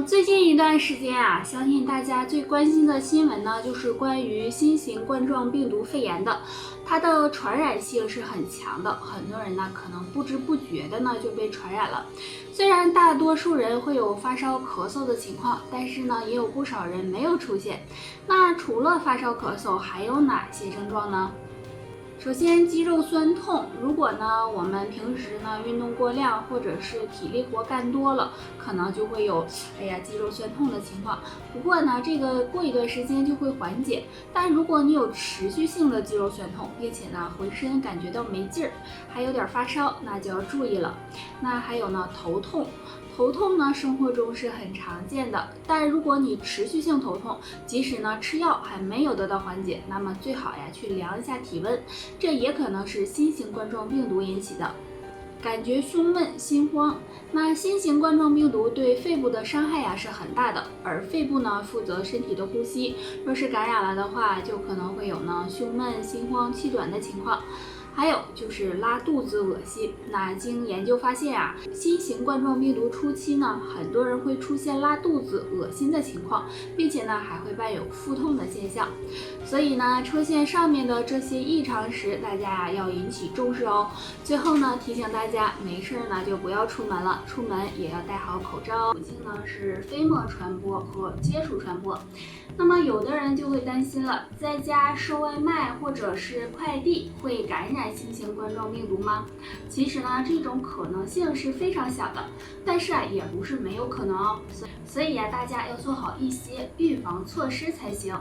最近一段时间啊，相信大家最关心的新闻呢，就是关于新型冠状病毒肺炎的，它的传染性是很强的，很多人呢可能不知不觉的呢就被传染了。虽然大多数人会有发烧、咳嗽的情况，但是呢也有不少人没有出现。那除了发烧、咳嗽，还有哪些症状呢？首先，肌肉酸痛，如果呢我们平时呢运动过量，或者是体力活干多了，可能就会有肌肉酸痛的情况。不过呢，这个过一段时间就会缓解。但如果你有持续性的肌肉酸痛，并且呢浑身感觉到没劲儿，还有点发烧，那就要注意了。那还有呢头痛。头痛呢，生活中是很常见的，但如果你持续性头痛，即使呢吃药还没有得到缓解，那么最好呀去量一下体温，这也可能是新型冠状病毒引起的。感觉胸闷、心慌，那新型冠状病毒对肺部的伤害呀是很大的，而肺部呢负责身体的呼吸，若是感染了的话，就可能会有呢胸闷、心慌、气短的情况。还有就是拉肚子、恶心。那经研究发现啊，新型冠状病毒初期呢，很多人会出现拉肚子、恶心的情况，并且呢还会伴有腹痛的现象。所以呢，出现上面的这些异常时，大家要引起重视哦。最后呢，提醒大家，没事呢就不要出门了，出门也要戴好口罩。途径呢是飞沫传播和接触传播。那么有的人就会担心了，在家收外卖或者是快递会感染新型冠状病毒吗？其实呢，这种可能性是非常小的，但是也不是没有可能哦。所以大家要做好一些预防措施才行。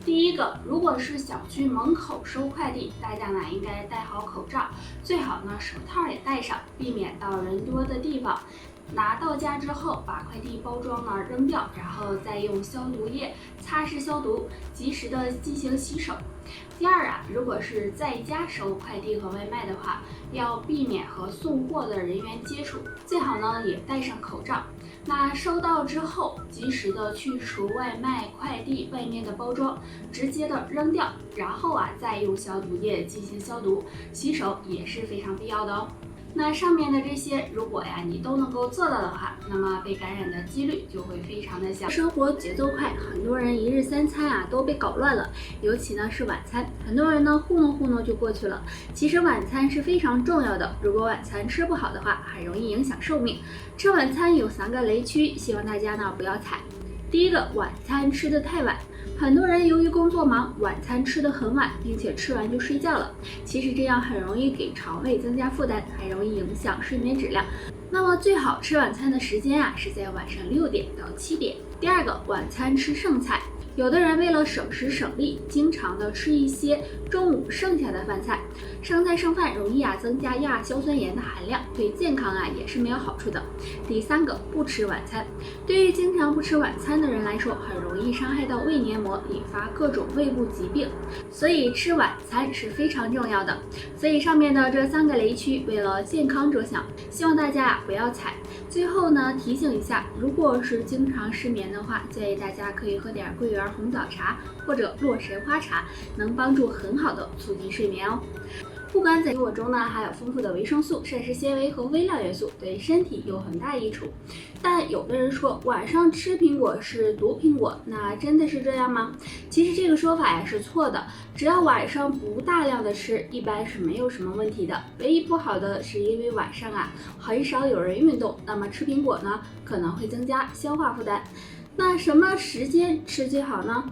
第一个，如果是小区门口收快递，大家呢应该戴好口罩，最好呢手套也戴上，避免到人多的地方。拿到家之后，把快递包装呢扔掉，然后再用消毒液擦拭消毒，及时的进行洗手。第二啊，如果是在家收快递和外卖的话，要避免和送货的人员接触，最好呢也戴上口罩。那收到之后，及时的去除外卖快递外面的包装，直接的扔掉，然后再用消毒液进行消毒，洗手也是非常必要的哦。那上面的这些，如果你都能够做到的话，那么被感染的几率就会非常的小。生活节奏快，很多人一日三餐都被搞乱了，尤其呢是晚餐，很多人呢糊弄糊弄就过去了。其实晚餐是非常重要的，如果晚餐吃不好的话，很容易影响寿命。吃晚餐有3个雷区，希望大家呢不要踩。第一个，晚餐吃得太晚。很多人由于工作忙，晚餐吃得很晚，并且吃完就睡觉了。其实这样很容易给肠胃增加负担，还容易影响睡眠质量。那么最好吃晚餐的时间是在晚上6点到7点。第二个，晚餐吃剩菜。有的人为了省时省力，经常的吃一些中午剩下的饭菜，剩菜剩饭容易增加亚硝酸盐的含量，对健康也是没有好处的。第三个，不吃晚餐。对于经常不吃晚餐的人来说，很容易伤害到胃黏膜，引发各种胃部疾病，所以吃晚餐是非常重要的。所以上面的这3个雷区，为了健康着想，希望大家不要踩。最后呢，提醒一下，如果是经常失眠的话，建议大家可以喝点桂圆红枣茶或者洛神花茶，能帮助很好的促进睡眠哦。不管在苹果中呢，含有丰富的维生素、膳食纤维和微量元素，对身体有很大益处。但有的人说晚上吃苹果是毒苹果，那真的是这样吗？其实这个说法是错的，只要晚上不大量的吃，一般是没有什么问题的。唯一不好的是因为晚上很少有人运动，那么吃苹果呢可能会增加消化负担。那什么时间吃最好呢？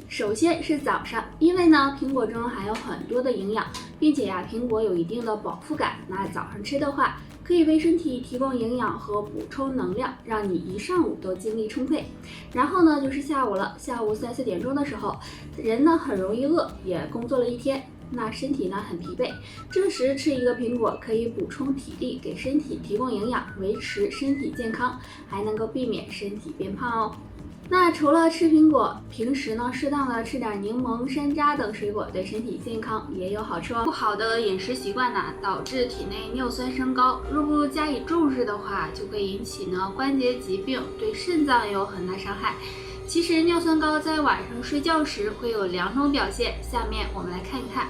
首先是早上，因为呢苹果中含有很多的营养，并且苹果有一定的饱腹感，那早上吃的话，可以为身体提供营养和补充能量，让你一上午都精力充沛。然后呢就是下午了，下午3、4点钟的时候，人呢很容易饿，也工作了一天，那身体呢很疲惫，这时吃一个苹果可以补充体力，给身体提供营养，维持身体健康，还能够避免身体变胖哦。那除了吃苹果，平时呢适当的吃点柠檬、山楂等水果，对身体健康也有好处哦。不好的饮食习惯导致体内尿酸升高，如不加以重视的话，就会引起关节疾病，对肾脏也有很大伤害。其实尿酸高在晚上睡觉时会有2种表现，下面我们来看一看。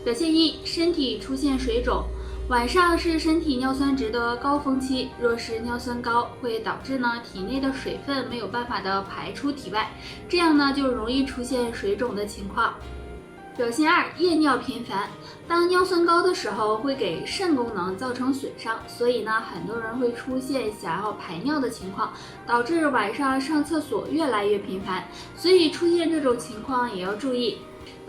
表现1，身体出现水肿。晚上是身体尿酸值的高峰期，若是尿酸高，会导致体内的水分没有办法的排出体外，这样就容易出现水肿的情况。表现2，夜尿频繁。当尿酸高的时候，会给肾功能造成损伤，所以很多人会出现想要排尿的情况，导致晚上上厕所越来越频繁。所以出现这种情况也要注意。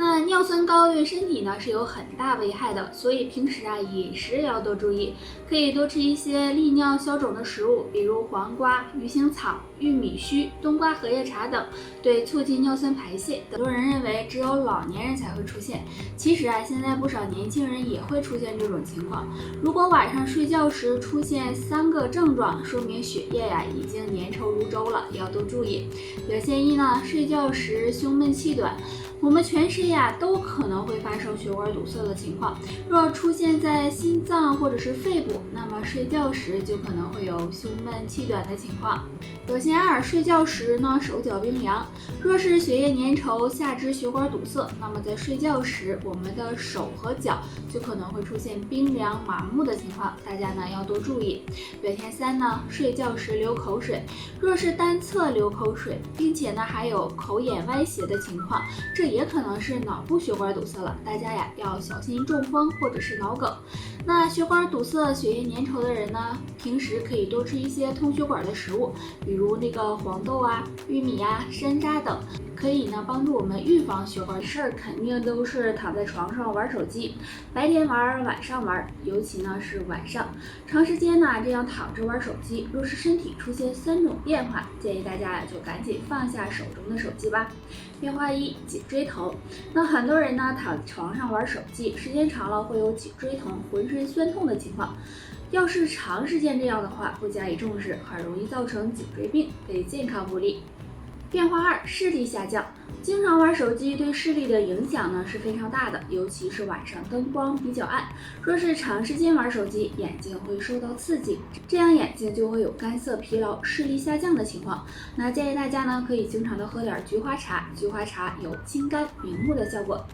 那尿酸高对身体是有很大危害的，所以平时饮食也要多注意，可以多吃一些利尿消肿的食物，比如黄瓜、鱼腥草、玉米须、冬瓜荷叶茶等，对促进尿酸排泄。很多人认为只有老年人才会出现，其实现在不少年轻人也会出现这种情况。如果晚上睡觉时出现3个症状，说明血液已经粘稠如粥了，也要多注意。表现1，睡觉时胸闷气短。我们全身都可能会发生血管堵塞的情况，若出现在心脏或者是肺部，那么睡觉时就可能会有胸闷气短的情况。表现2，睡觉时手脚冰凉。若是血液粘稠，下肢血管堵塞，那么在睡觉时，我们的手和脚就可能会出现冰凉麻木的情况，大家要多注意。表现3，睡觉时流口水。若是单侧流口水，并且还有口眼歪斜的情况，这也可能是脑部血管堵塞了，大家要小心中风或者是脑梗。那血管堵塞、血液粘稠的人平时可以多吃一些通血管的食物，比如黄豆玉米山楂等，可以帮助我们预防血管事儿。肯定都是躺在床上玩手机，白天玩，晚上玩，尤其是晚上，长时间这样躺着玩手机，若是身体出现3种变化，建议大家就赶紧放下手中的手机吧。变化1，颈椎疼。那很多人躺床上玩手机，时间长了会有颈椎疼、浑身酸痛的情况。要是长时间这样的话，不加以重视，很容易造成颈椎病，对健康不利。变化2，视力下降。经常玩手机对视力的影响是非常大的，尤其是晚上灯光比较暗。若是长时间玩手机，眼睛会受到刺激，这样眼睛就会有干涩、疲劳、视力下降的情况。那建议大家可以经常的喝点菊花茶，菊花茶有清肝明目的效果。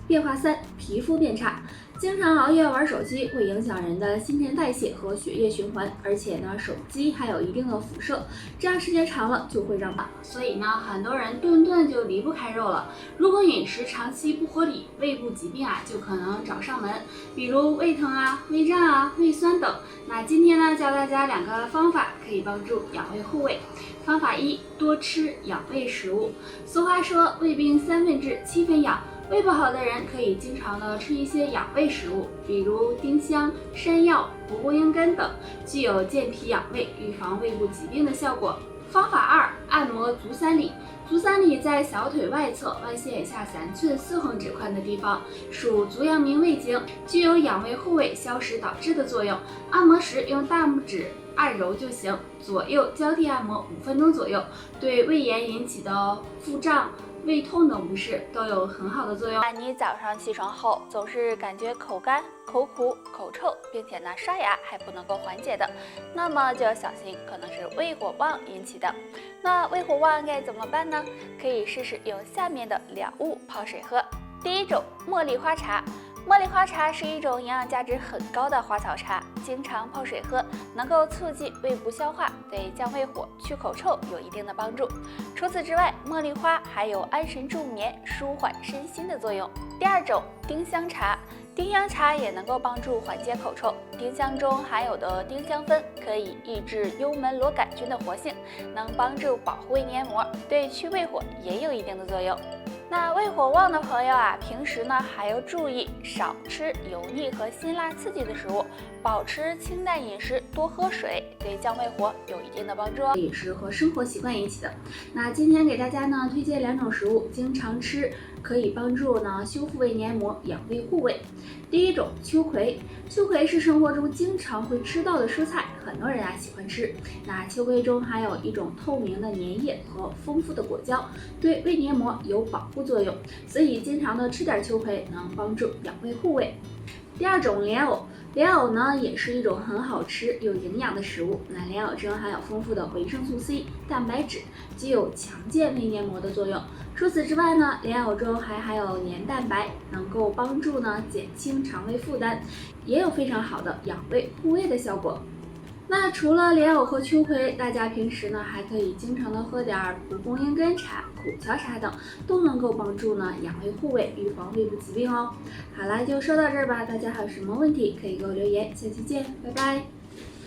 变化3，皮肤变差。经常熬夜玩手机会影响人的新陈代谢和血液循环，而且手机还有一定的辐射，这样时间长了就会让所以很多人顿顿就离不开肉了。如果饮食长期不合理，胃部疾病就可能找上门，比如胃疼胃胀胃酸等。那今天教大家2个方法，可以帮助养胃护胃。方法1，多吃养胃食物。俗话说，胃病3分治7分养。胃不好的人可以经常的吃一些养胃食物，比如丁香、山药、蒲公英根等，具有健脾养胃、预防胃部疾病的效果。方法2，按摩足三里。足三里在小腿外侧外线以下3寸4横指宽的地方，属足阳明胃经，具有养胃护胃、消食导滞的作用。按摩时用大拇指按揉就行，左右交替按摩5分钟左右，对胃炎引起的腹胀、胃痛等不适都有很好的作用。你早上起床后总是感觉口干、口苦、口臭，并且刷牙还不能够缓解的，那么就要小心，可能是胃火旺引起的。那胃火旺该怎么办呢？可以试试用下面的2物泡水喝。第一种，茉莉花茶。茉莉花茶是一种营养价值很高的花草茶，经常泡水喝，能够促进胃部消化，对降胃火、去口臭有一定的帮助。除此之外，茉莉花还有安神助眠、舒缓身心的作用。第二种，丁香茶。丁香茶也能够帮助缓解口臭，丁香中含有的丁香酚可以抑制幽门螺杆菌的活性，能帮助保护胃黏膜，对去胃火也有一定的作用。那胃火旺的朋友平时还要注意少吃油腻和辛辣刺激的食物，保持清淡饮食，多喝水，对降胃火有一定的帮助哦。饮食和生活习惯引起的。那今天给大家推荐2种食物，经常吃可以帮助修复胃黏膜、养胃护胃。第一种，秋葵。秋葵是生活中经常会吃到的蔬菜，很多人喜欢吃。那秋葵中含有一种透明的粘液和丰富的果胶，对胃黏膜有保护作用，所以经常的吃点秋葵能帮助养胃护胃。第二种，莲藕。莲藕呢也是一种很好吃有营养的食物。那莲藕中含有丰富的维生素 C、蛋白质，具有强健胃黏膜的作用。除此之外呢，莲藕中还含有黏蛋白，能够帮助呢减轻肠胃负担，也有非常好的养胃护胃的效果。那除了莲藕和秋葵，大家平时呢还可以经常的喝点蒲公英根茶、苦荞茶等，都能够帮助呢养胃护胃，预防胃部疾病哦。好啦，就说到这儿吧，大家还有什么问题可以给我留言，下期见，拜拜。